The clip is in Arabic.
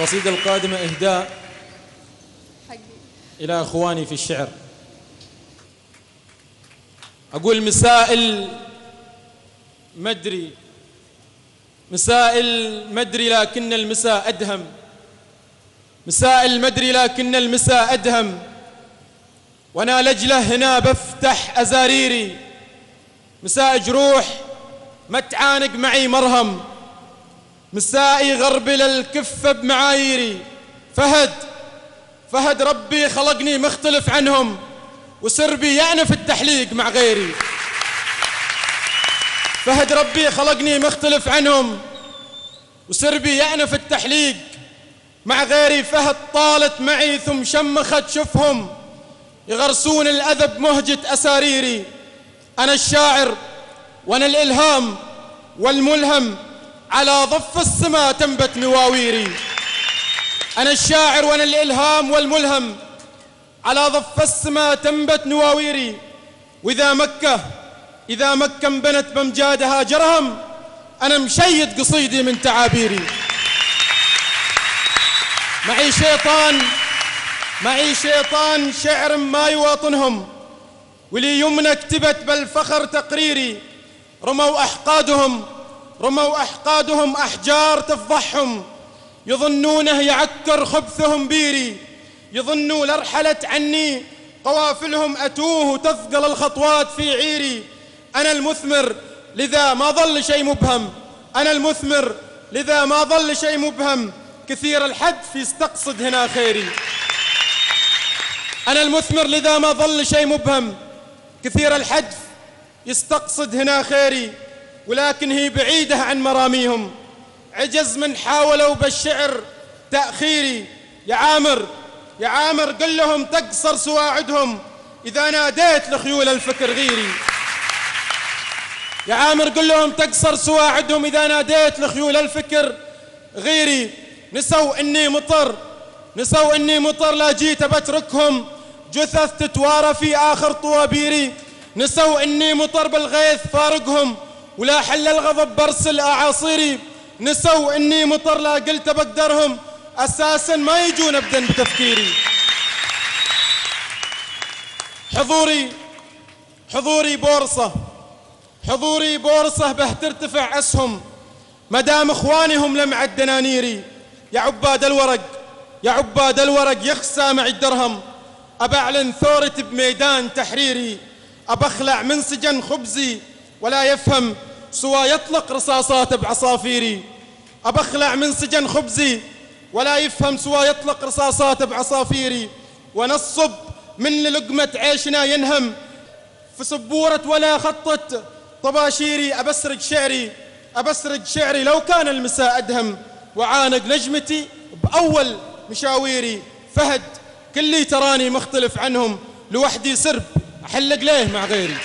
القصيدة القادمة إهداء إلى أخواني في الشعر. أقول مسائل مدري لكن المساء أدهم، مسائل مدري لكن المساء أدهم، وأنا لجله هنا بفتح أزاريري، مساء جروح ما تعانق معي مرهم، مسائي غربل الكفة بمعاييري. فهد ربي خلقني مختلف عنهم، وسربي يعنف التحليق مع غيري. فهد ربي خلقني مختلف عنهم، وسربي يعنف التحليق مع غيري. فهد طالت معي ثم شمخت شفهم، يغرسون الأذى بمهجة أساريري. أنا الشاعر وأنا الإلهام والملهم، على ضف السماء تنبت مواويري. أنا الشاعر وأنا الإلهام والملهم، على ضف السماء تنبت نواويري. وإذا مكة انبنت بمجادها جرهم، أنا مشيد قصيدي من تعابيري. معي شيطان شعر ما يواطنهم، ولي يمنى كتبت بالفخر تقريري. رموا أحقادهم أحجار تفضحهم، يظنونه يعكر خبثهم بيري. يظنوا لرحلت عني قوافلهم أتوه، وتثقل الخطوات في عيري. أنا المثمر لذا ما ظل شيء مبهم، كثير الحدث يستقصد هنا خيري. أنا المثمر لذا ما ظل شيء مبهم، كثير الحدث يستقصد هنا خيري. ولكن هي بعيدة عن مراميهم، عجز من حاولوا بالشعر تأخيري. يا عامر قل لهم تقصر سواعدهم، إذا ناديت لخيول الفكر غيري. يا عامر قل لهم تقصر سواعدهم، إذا ناديت لخيول الفكر غيري. نسوا إني مطر لا جيت بتركهم، جثث تتوارى في آخر طوابيري. نسوا إني مطر بالغيث فارقهم، ولا حل الغضب برسل أعاصيري. نسوا إني مطر لا قلت بقدرهم، أساسا ما يجون أبدا بتفكيري. حضوري بورصة به ترتفع أسهم، مدام إخوانهم لمع الدنانيري. يا عباد الورق يخسى معي الدرهم، أبعلن ثورتي بميدان تحريري. أبخلع من سجن خبزي ولا يفهم، سوى يطلق رصاصات بعصافيري. أبخلع من سجن خبزي ولا يفهم، سوى يطلق رصاصات بعصافيري. ونصب من لقمة عيشنا ينهم، في سبورة ولا خطة طباشيري. أبسرج شعري لو كان المساء أدهم، وعانق نجمتي بأول مشاويري. فهد كلي تراني مختلف عنهم، لوحدي سرب أحلق ليه مع غيري.